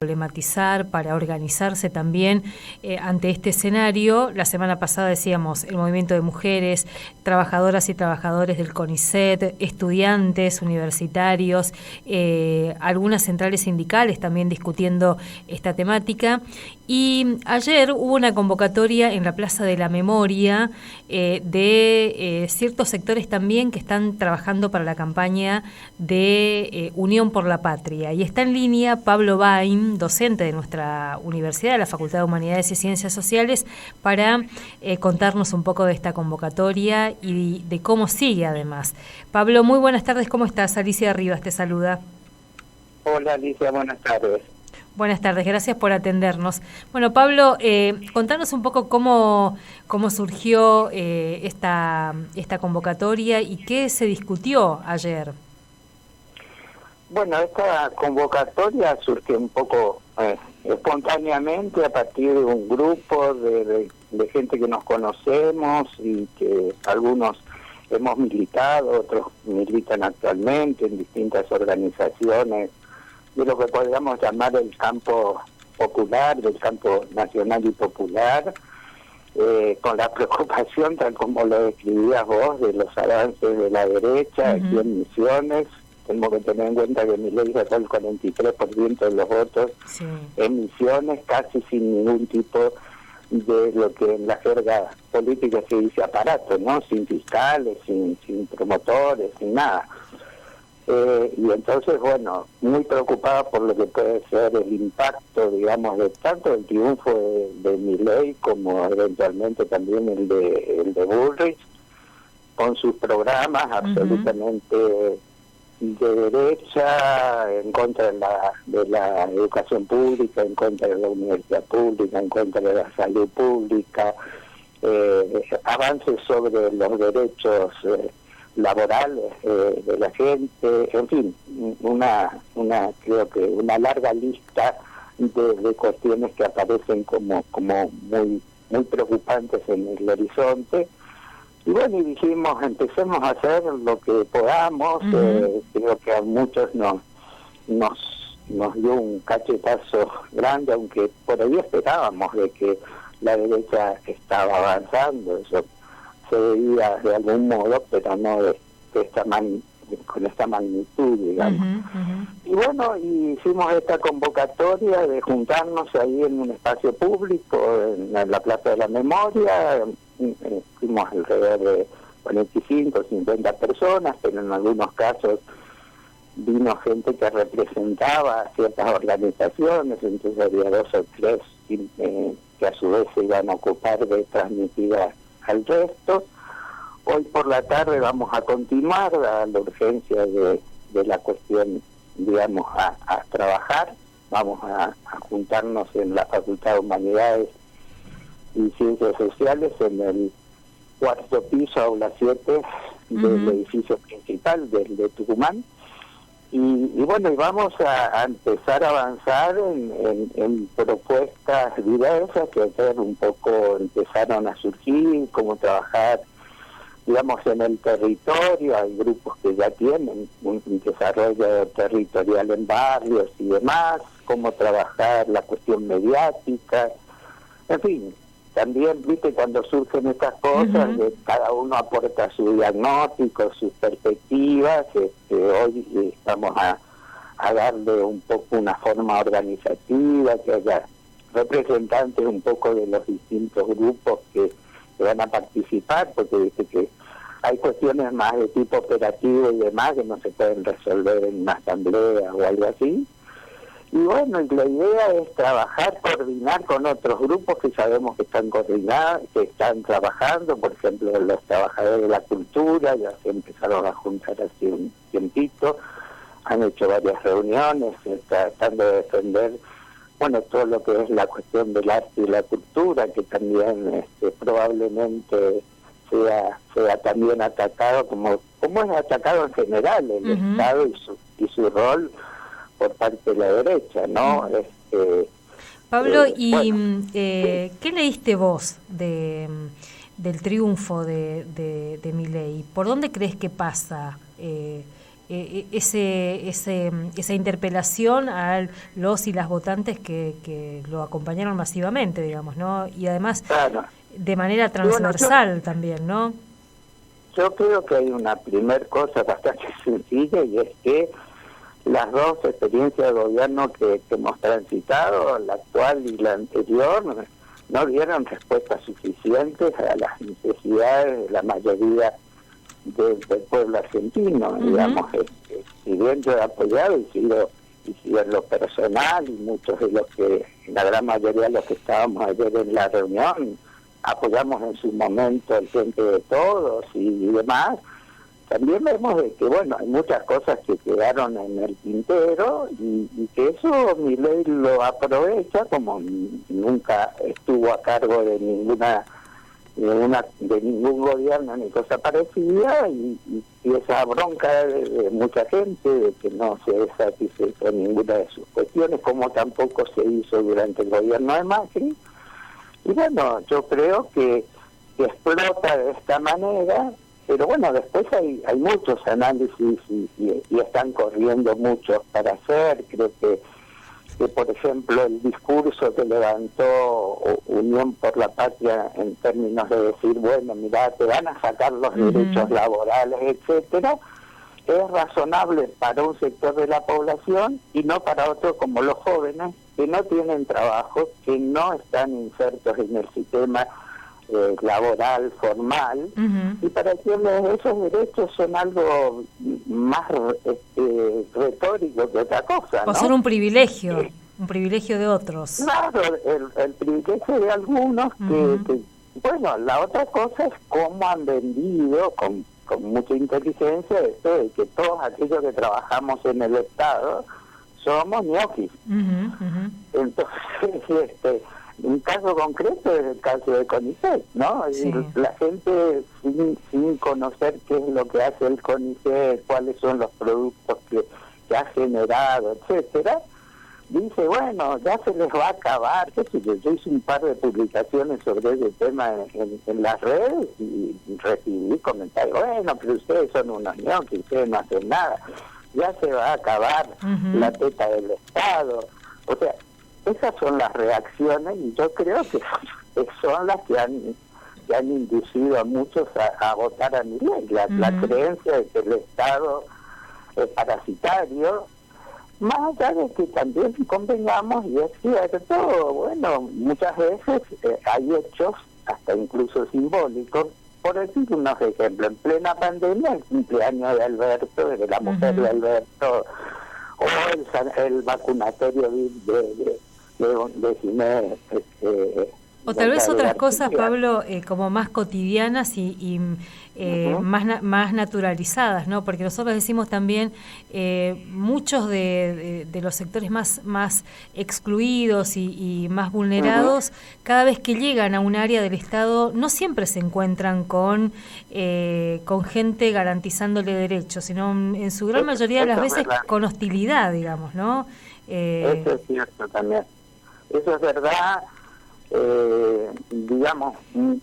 problematizar, para organizarse también ante este escenario. La semana pasada decíamos el movimiento de mujeres, trabajadoras y trabajadores del CONICET, estudiantes universitarios, algunas centrales sindicales también discutiendo esta temática. Y ayer hubo una convocatoria en la Plaza de la Memoria de ciertos sectores también que están trabajando para la campaña de Unión por la Patria. Y está en línea Pablo Bain, docente de nuestra universidad, de la Facultad de Humanidades y Ciencias Sociales, para contarnos un poco de esta convocatoria y de cómo sigue además. Pablo, muy buenas tardes, ¿cómo estás? Alicia Rivas te saluda. Hola Alicia, buenas tardes. Buenas tardes, gracias por atendernos. Bueno, Pablo, contanos un poco cómo surgió esta convocatoria y qué se discutió ayer. Bueno, esta convocatoria surge un poco espontáneamente a partir de un grupo de gente que nos conocemos y que algunos hemos militado, otros militan actualmente en distintas organizaciones de lo que podríamos llamar el campo popular, del campo nacional y popular, con la preocupación, tal como lo describías vos, de los avances de la derecha aquí en Misiones. Tenemos que tener en cuenta que Milei sacó el 43% de los votos en Misiones, casi sin ningún tipo de lo que en la jerga política se dice aparato, ¿no? Sin fiscales, sin promotores, sin nada. Y entonces, bueno, muy preocupada por lo que puede ser el impacto, digamos, de tanto el triunfo de Milei como eventualmente también el de Bullrich, con sus programas absolutamente de derecha, en contra de la educación pública, en contra de la universidad pública, en contra de la salud pública, avances sobre los derechos laborales de la gente, en fin, creo que una larga lista de cuestiones que aparecen como muy preocupantes en el horizonte. Y bueno, y dijimos, empecemos a hacer lo que podamos. Creo que a muchos nos dio un cachetazo grande, aunque por ahí esperábamos de que la derecha estaba avanzando, eso se veía de algún modo, pero no con esta magnitud, digamos. Y bueno, hicimos esta convocatoria de juntarnos ahí en un espacio público, en la Plaza de la Memoria. Fuimos alrededor de 45, 50 personas, pero en algunos casos vino gente que representaba ciertas organizaciones, entonces había 2 o 3 que a su vez se iban a ocupar de transmitir al resto. Hoy por la tarde vamos a continuar la urgencia de la cuestión, digamos, a trabajar. Vamos a juntarnos en la Facultad de Humanidades y Ciencias Sociales en el 4º piso, aula 7 del edificio principal de Tucumán. Y bueno, y vamos a empezar a avanzar en propuestas diversas que ayer un poco empezaron a surgir, cómo trabajar, digamos, en el territorio. Hay grupos que ya tienen un desarrollo territorial en barrios y demás, cómo trabajar la cuestión mediática, en fin. También, viste, cuando surgen estas cosas, cada uno aporta su diagnóstico, sus perspectivas. Hoy vamos a darle un poco una forma organizativa, que haya representantes un poco de los distintos grupos que van a participar, porque viste que hay cuestiones más de tipo operativo y demás que no se pueden resolver en una asamblea o algo así. Y bueno, la idea es trabajar, coordinar con otros grupos que sabemos que están coordinados, que están trabajando, por ejemplo, los trabajadores de la cultura, ya se empezaron a juntar hace un tiempito, han hecho varias reuniones, tratando de defender, bueno, todo lo que es la cuestión del arte y la cultura, que también probablemente sea también atacado, como es atacado en general el Estado y su rol por parte de la derecha, ¿no? Pablo, ¿qué leíste vos del triunfo de Milei? ¿Por dónde crees que pasa esa interpelación a los y las votantes que lo acompañaron masivamente, digamos, ¿no? Y además claro, de manera transversal también, ¿no? Yo creo que hay una primer cosa bastante sencilla, y es que las dos experiencias de gobierno que hemos transitado, la actual y la anterior, no dieron respuestas suficientes a las necesidades de la mayoría del pueblo argentino. Digamos, si bien yo he apoyado y sigo en lo personal, y muchos de los que, la gran mayoría de los que estábamos ayer en la reunión, apoyamos en su momento el Frente de Todos y demás, también vemos de que, bueno, hay muchas cosas que quedaron en el tintero, y que eso Milei lo aprovecha, como nunca estuvo a cargo de ningún gobierno ni cosa parecida, y esa bronca de mucha gente de que no se satisfecho ninguna de sus cuestiones, como tampoco se hizo durante el gobierno de Macri. Y bueno, yo creo que explota de esta manera, pero bueno, después hay muchos análisis y están corriendo muchos para hacer. Creo que por ejemplo, el discurso que levantó Unión por la Patria en términos de decir, bueno, mira, te van a sacar los derechos laborales, etcétera, es razonable para un sector de la población y no para otro, como los jóvenes, que no tienen trabajo, que no están insertos en el sistema laboral formal, y para quienes esos derechos son algo más retórico que otra cosa, ¿no? O son un privilegio de otros. Claro, el privilegio de algunos que, bueno, la otra cosa es cómo han vendido con mucha inteligencia esto de que todos aquellos que trabajamos en el Estado somos ñoquis. Entonces, un caso concreto es el caso de CONICET, ¿no? Sí. La gente sin conocer qué es lo que hace el CONICET, cuáles son los productos que ha generado, etcétera, dice, bueno, ya se les va a acabar. ¿Qué sé yo? Yo hice un par de publicaciones sobre ese tema en las redes y recibí comentarios, bueno, pero ustedes son unos ñoquis, ustedes no hacen nada, ya se va a acabar la teta del Estado. O sea, esas son las reacciones, y yo creo que son las que han inducido a muchos a votar a Milei, la creencia de que el Estado es parasitario, más allá de que también convengamos, y es cierto, bueno, muchas veces hay hechos, hasta incluso simbólicos. Por decir unos ejemplos, en plena pandemia, el cumpleaños de Alberto, de la mujer de Alberto, o el vacunatorio de Ginés, o tal vez otras cosas, Pablo, como más cotidianas y más naturalizadas, ¿no? Porque nosotros decimos también, muchos de los sectores más excluidos y más vulnerados, cada vez que llegan a un área del Estado, no siempre se encuentran con gente garantizándole derechos, sino en su gran mayoría de las veces con hostilidad, digamos, ¿no? Eso es cierto también. Eso es verdad. Digamos, sí,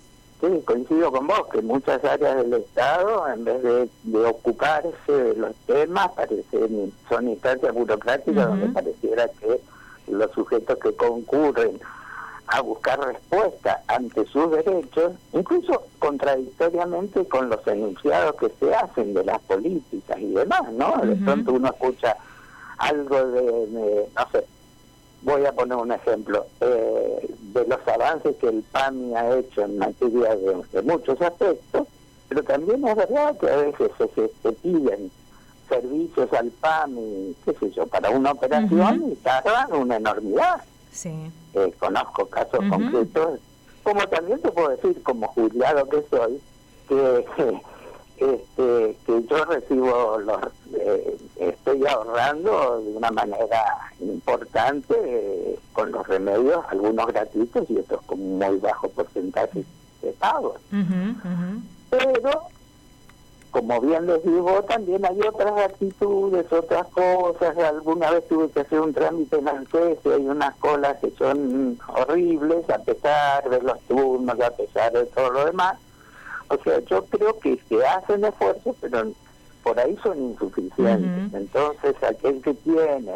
coincido con vos, que muchas áreas del Estado, en vez de ocuparse de los temas, son instancias burocráticas donde pareciera que los sujetos que concurren a buscar respuesta ante sus derechos, incluso contradictoriamente con los enunciados que se hacen de las políticas y demás, ¿no? De pronto uno escucha algo de no sé, voy a poner un ejemplo, de los avances que el PAMI ha hecho en materia de muchos aspectos, pero también es verdad que a veces se piden servicios al PAMI, qué sé yo, para una operación y tardan una enormidad. Sí. Conozco casos concretos, como también te puedo decir, como jubilado que soy, que yo recibo estoy ahorrando de una manera importante con los remedios, algunos gratuitos y otros con muy bajo porcentaje de pagos. Pero, como bien les digo, también hay otras actitudes, otras cosas. Alguna vez tuve que hacer un trámite en ANSES y hay unas colas que son horribles, a pesar de los turnos, a pesar de todo lo demás. O sea, yo creo que se hacen esfuerzos, pero por ahí son insuficientes. Entonces aquel que tiene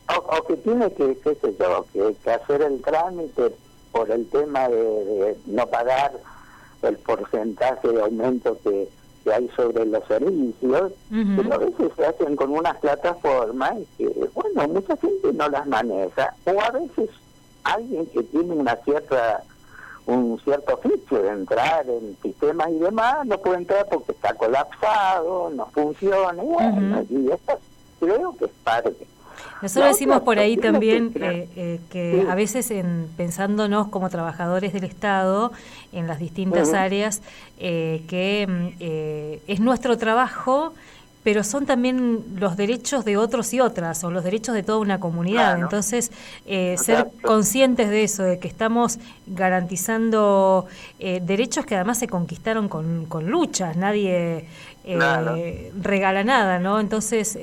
o que tiene que, qué sé yo, que hacer el trámite por el tema de no pagar el porcentaje de aumento que hay sobre los servicios, pero a veces se hacen con unas plataformas que, bueno, mucha gente no las maneja, o a veces alguien que tiene un cierto oficio de entrar en sistemas y demás, no puede entrar porque está colapsado, no funciona, y bueno, y esto creo que es parte. Nosotros decimos por ahí también que a veces pensándonos como trabajadores del Estado en las distintas áreas, que es nuestro trabajo, pero son también los derechos de otros y otras, o los derechos de toda una comunidad. Claro. Entonces, ser conscientes de eso, de que estamos garantizando derechos que además se conquistaron con luchas, nadie regala nada, ¿no? Entonces,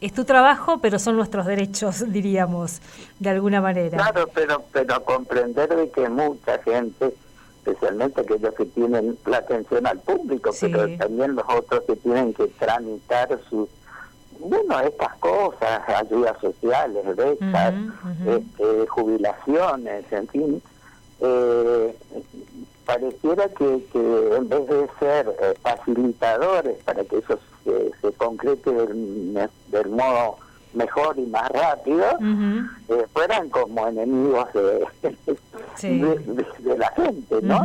es tu trabajo, pero son nuestros derechos, diríamos, de alguna manera. Claro, pero comprender de que mucha gente, especialmente aquellos que tienen la atención al público, pero también los otros que tienen que tramitar estas cosas, ayudas sociales, becas, jubilaciones, en fin, pareciera que en vez de ser facilitadores para que eso se concrete del modo mejor y más rápido, fueran como enemigos de la gente, ¿no?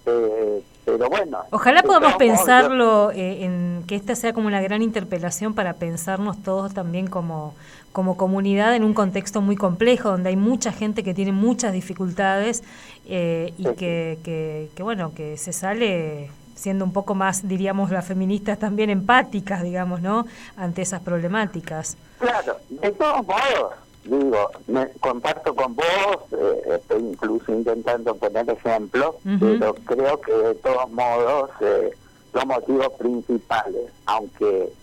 Pero bueno. Ojalá podamos pensarlo, en que esta sea como una gran interpelación para pensarnos todos también como comunidad en un contexto muy complejo, donde hay mucha gente que tiene muchas dificultades y que bueno, que se sale siendo un poco más, diríamos, las feministas también empáticas, digamos, ¿no?, ante esas problemáticas. Claro, de todos modos, digo, comparto con vos, estoy incluso intentando poner ejemplos, pero creo que de todos modos los motivos principales, aunque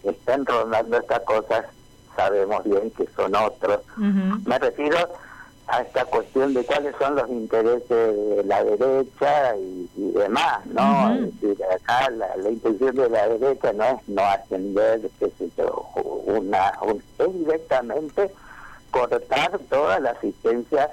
estén rondando estas cosas, sabemos bien que son otros. Me refiero a esta cuestión de cuáles son los intereses de la derecha y demás, ¿no? Es decir, acá la intención de la derecha no es no atender, qué sé yo, es directamente cortar toda la asistencia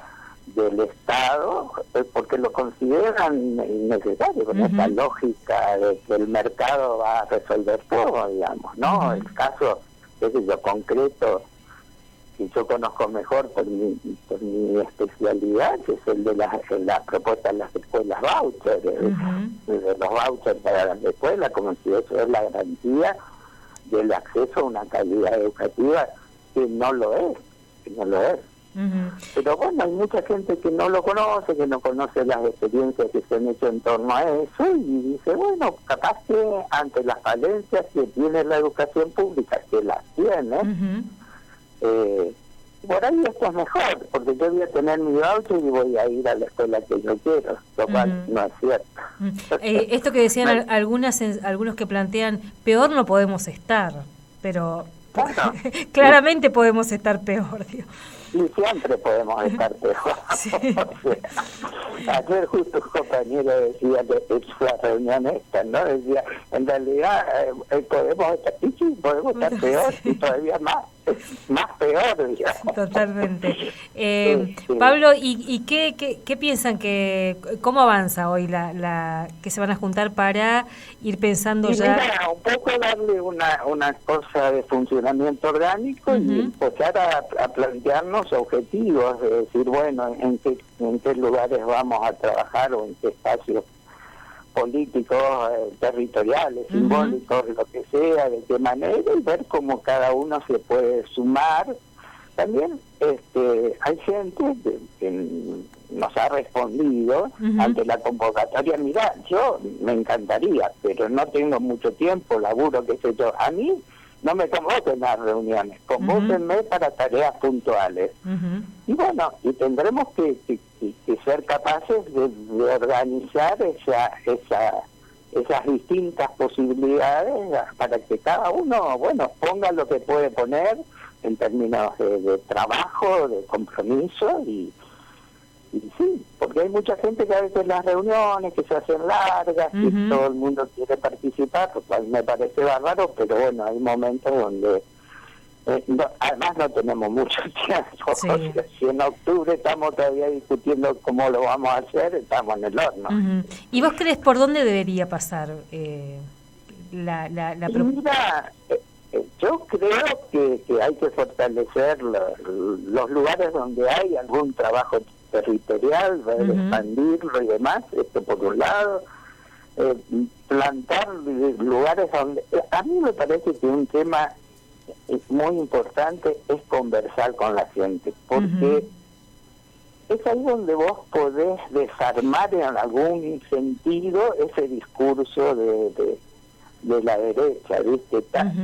del Estado, porque lo consideran innecesario, con esta lógica de que el mercado va a resolver todo, digamos, ¿no? El caso, qué sé yo, concreto, que yo conozco mejor por mi especialidad, que es el de las propuestas de las escuelas voucher, de los vouchers para las escuelas, como si eso es la garantía del acceso a una calidad educativa que no lo es. Pero bueno, hay mucha gente que no lo conoce, que no conoce las experiencias que se han hecho en torno a eso, y dice, bueno, capaz que ante las falencias que tiene la educación pública, que las tiene, por ahí esto es mejor, porque yo voy a tener mi voucher y voy a ir a la escuela que yo quiero, lo cual no es cierto. Esto que decían algunos que plantean, peor no podemos estar, pero bueno, claramente podemos estar peor, Dios. Y siempre podemos estar peor. Ayer justo un compañero decía que es la reunión esta, ¿no? Decía, en realidad podemos estar peor y todavía más peor, digamos. Totalmente. Pablo, ¿y qué piensan cómo avanza hoy que se van a juntar para ir pensando ya? Mira, un poco darle una cosa de funcionamiento orgánico y empezar a plantearnos objetivos, de decir, bueno, en qué lugares vamos a trabajar o en qué espacios políticos, territoriales, simbólicos, lo que sea, de qué manera, y ver cómo cada uno se puede sumar. También hay gente que nos ha respondido ante la convocatoria. Mirá, yo me encantaría, pero no tengo mucho tiempo, laburo, qué sé yo. A mí no me convoquen a reuniones, convóquenme para tareas puntuales. Y bueno, y tendremos que ser capaces de organizar esas distintas posibilidades para que cada uno, bueno, ponga lo que puede poner en términos de trabajo, de compromiso, y Y sí, porque hay mucha gente que a veces las reuniones que se hacen largas y todo el mundo quiere participar, lo cual me parece bárbaro, pero bueno, hay momentos donde además no tenemos mucho tiempo. Sí. O sea, si en octubre estamos todavía discutiendo cómo lo vamos a hacer, estamos en el horno. ¿Y vos crees por dónde debería pasar la Mira, yo creo que hay que fortalecer los lugares donde hay algún trabajo territorial, expandirlo y demás, esto por un lado, plantar lugares donde... A mí me parece que un tema muy importante es conversar con la gente, porque es ahí donde vos podés desarmar en algún sentido ese discurso de la derecha, ¿viste?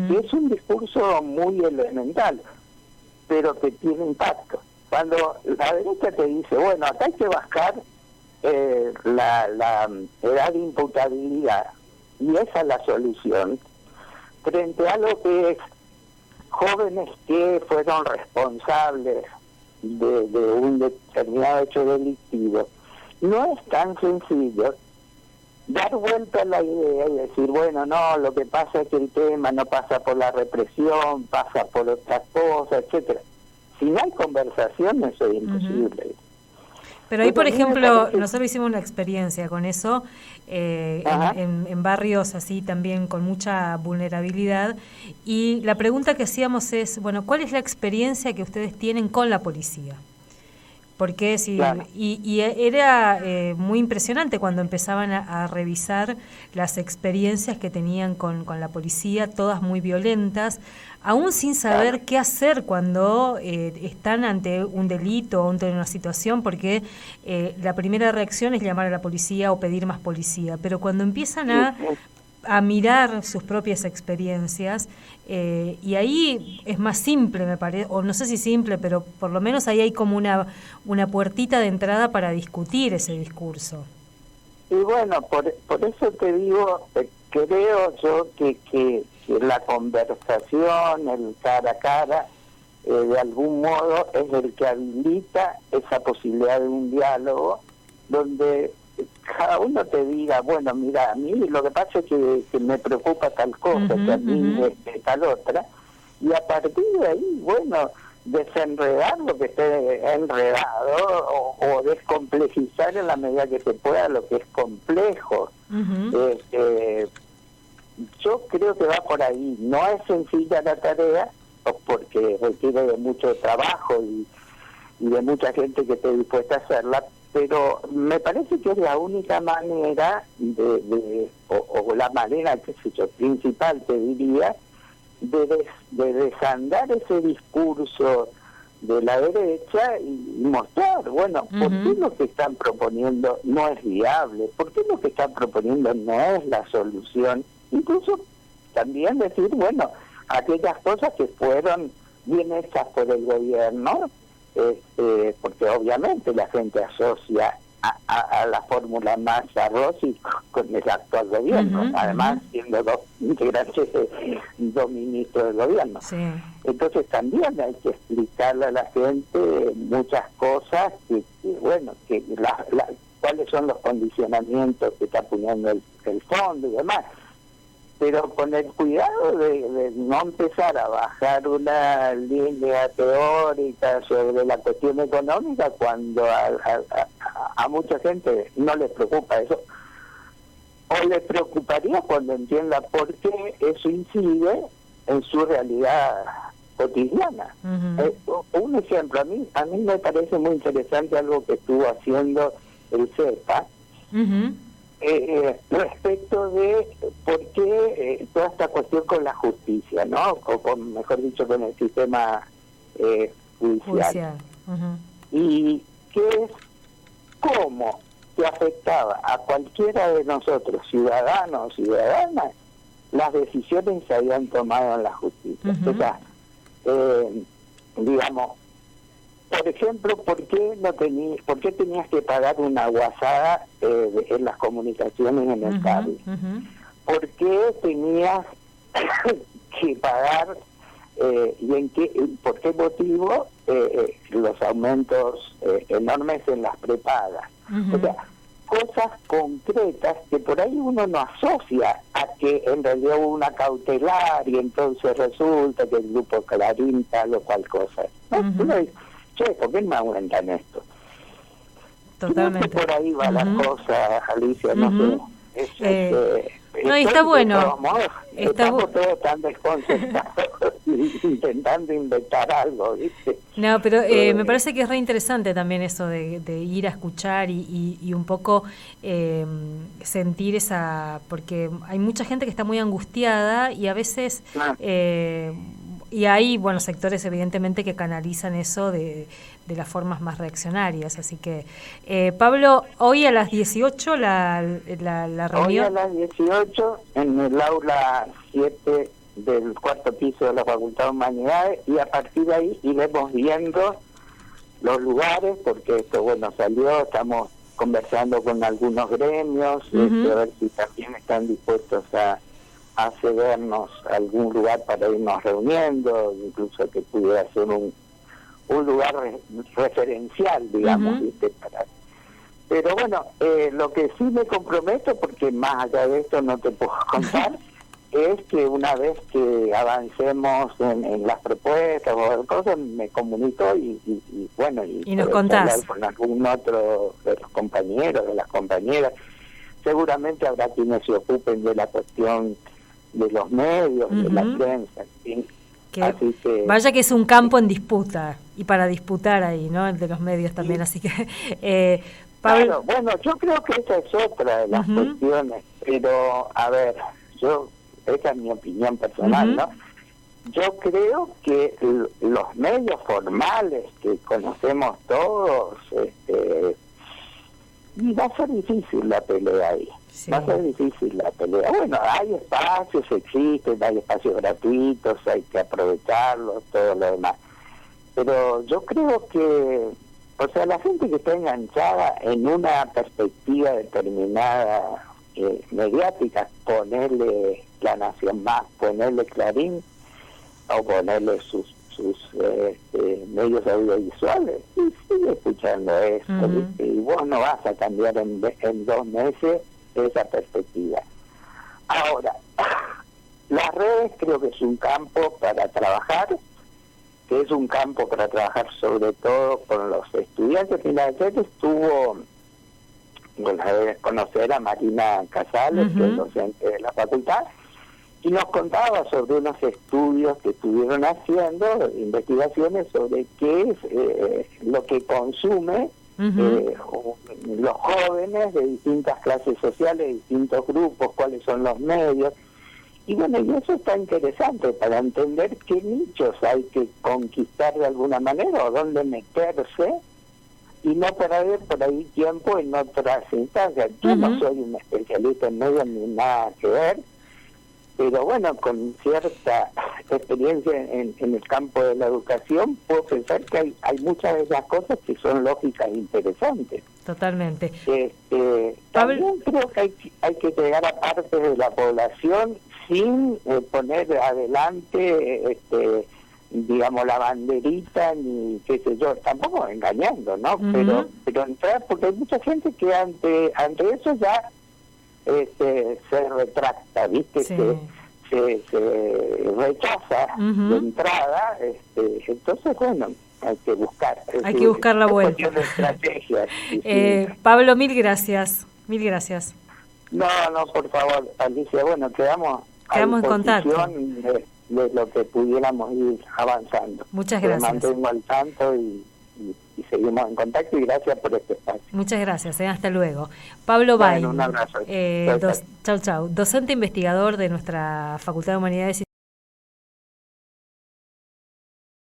Que es un discurso muy elemental, pero que tiene impacto. Cuando la derecha te dice, bueno, acá hay que bajar la edad de imputabilidad, y esa es la solución, frente a lo que es jóvenes que fueron responsables de un determinado hecho delictivo, no es tan sencillo dar vuelta a la idea y decir, bueno, no, lo que pasa es que el tema no pasa por la represión, pasa por otras cosas, etcétera. Si no hay conversación, eso es imposible. Pero ahí, por ejemplo, nosotros hicimos una experiencia con eso, en barrios así también con mucha vulnerabilidad, y la pregunta que hacíamos es, bueno, ¿cuál es la experiencia que ustedes tienen con la policía? Porque y era muy impresionante cuando empezaban a revisar las experiencias que tenían con la policía, todas muy violentas, aún sin saber qué hacer cuando están ante un delito o ante una situación, porque la primera reacción es llamar a la policía o pedir más policía, pero cuando empiezan a mirar sus propias experiencias, y ahí es más simple, me parece, o no sé si simple, pero por lo menos ahí hay como una puertita de entrada para discutir ese discurso. Y bueno, por eso te digo, creo yo que la conversación, el cara a cara, de algún modo es el que habilita esa posibilidad de un diálogo donde cada uno te diga, bueno, mira, a mí lo que pasa es que me preocupa tal cosa, que a mí tal otra, y a partir de ahí, bueno, desenredar lo que esté enredado o descomplejizar en la medida que se pueda lo que es complejo. Yo creo que va por ahí. No es sencilla la tarea, porque requiere de mucho trabajo y de mucha gente que esté dispuesta a hacerla, pero me parece que es la única manera o la manera, qué sé yo, principal, te diría, de desandar ese discurso de la derecha y mostrar, bueno, ¿por qué lo que están proponiendo no es viable? ¿Por qué lo que están proponiendo no es la solución? Incluso también decir, bueno, aquellas cosas que fueron bien hechas por el gobierno, porque obviamente la gente asocia a la fórmula Massa-Rossi con el actual gobierno, además siendo dos integrantes, dos ministros del gobierno. Entonces también hay que explicarle a la gente muchas cosas que bueno, que cuáles son los condicionamientos que está poniendo el fondo y demás, pero con el cuidado de no empezar a bajar una línea teórica sobre la cuestión económica cuando a mucha gente no les preocupa eso, o les preocuparía cuando entienda por qué eso incide en su realidad cotidiana. Un ejemplo, a mí me parece muy interesante algo que estuvo haciendo el CEPA, respecto de por qué toda esta cuestión con la justicia, ¿no? O mejor dicho, con el sistema judicial. Y que es cómo que afectaba a cualquiera de nosotros, ciudadanos o ciudadanas, las decisiones que se habían tomado en la justicia. O sea, digamos, por ejemplo, ¿por qué tenías que pagar una guasada en las comunicaciones en el cable? ¿Por qué tenías que pagar y por qué motivo los aumentos enormes en las prepagas. O sea, cosas concretas que por ahí uno no asocia a que en realidad hubo una cautelar y entonces resulta que el grupo Clarín tal o cual cosa. Uno dice, che, ¿por qué no me aumentan esto? Totalmente. Creo que por ahí va la cosa, Alicia, no sé. No, y está bueno. Estamos todos tan desconcertados intentando inventar algo, ¿viste? No, pero me parece que es re interesante también eso de ir a escuchar y un poco sentir esa... Porque hay mucha gente que está muy angustiada y a veces... y hay, bueno, sectores evidentemente que canalizan eso de las formas más reaccionarias. Así que, Pablo, hoy a las 18 la reunión... Hoy a las 18 en el aula 7 del cuarto piso de la Facultad de Humanidades, y a partir de ahí iremos viendo los lugares, porque esto, bueno, salió, estamos conversando con algunos gremios, a ver si también están dispuestos a cedernos algún lugar para irnos reuniendo, incluso que pudiera ser un lugar referencial, digamos, ¿viste? Pero bueno, lo que sí me comprometo, porque más allá de esto no te puedo contar, es que una vez que avancemos en las propuestas o cosas, me comunico y bueno, y nos contás hablar con algún otro de los compañeros, de las compañeras. Seguramente habrá quienes se ocupen de la cuestión de los medios, de la prensa, ¿sí? Así que vaya que es un campo en disputa, y para disputar ahí, ¿no? El de los medios también, así que... Pablo... Claro, bueno, yo creo que esa es otra de las cuestiones, pero, a ver, esa es mi opinión personal, ¿no? Yo creo que los medios formales que conocemos todos, y va a ser difícil la pelea ahí. Sí. Va a ser difícil la pelea. Bueno, hay espacios, existen, hay espacios gratuitos, hay que aprovecharlos, todo lo demás. Pero yo creo que, o sea, la gente que está enganchada en una perspectiva determinada mediática, ponerle La Nación Más, ponerle Clarín, o ponerle sus medios audiovisuales, y sigue escuchando eso, y vos no vas a cambiar en 2 meses esa perspectiva. Ahora, las redes creo que es un campo para trabajar, que es un campo para trabajar sobre todo con los estudiantes. Mira, ayer estuvo, bueno, debes conocer a Marina Casales, que es docente de la facultad, y nos contaba sobre unos estudios que estuvieron haciendo, investigaciones sobre qué es lo que consume los jóvenes de distintas clases sociales, de distintos grupos, cuáles son los medios. Y bueno, y eso está interesante para entender qué nichos hay que conquistar de alguna manera o dónde meterse y no perder por ahí tiempo en otras instancias. Yo no soy un especialista en medios ni nada que ver, pero bueno, con cierta experiencia en el campo de la educación, puedo pensar que hay muchas de esas cosas que son lógicas e interesantes. Totalmente. También creo que hay que llegar a partes de la población sin poner adelante, digamos, la banderita, ni qué sé yo, tampoco engañando, ¿no? Pero entrar, porque hay mucha gente que ante eso ya se retracta, ¿viste? Sí. Se rechaza de entrada, entonces, bueno, hay que buscar. Hay que buscar la vuelta. De estrategias. Pablo, mil gracias. Mil gracias. No, por favor, Alicia, bueno, quedamos en contacto de lo que pudiéramos ir avanzando. Muchas gracias. Me mantengo al tanto y seguimos en contacto, y gracias por este espacio. Muchas gracias, hasta luego. Pablo Bain, un abrazo. chau, docente investigador de nuestra Facultad de Humanidades y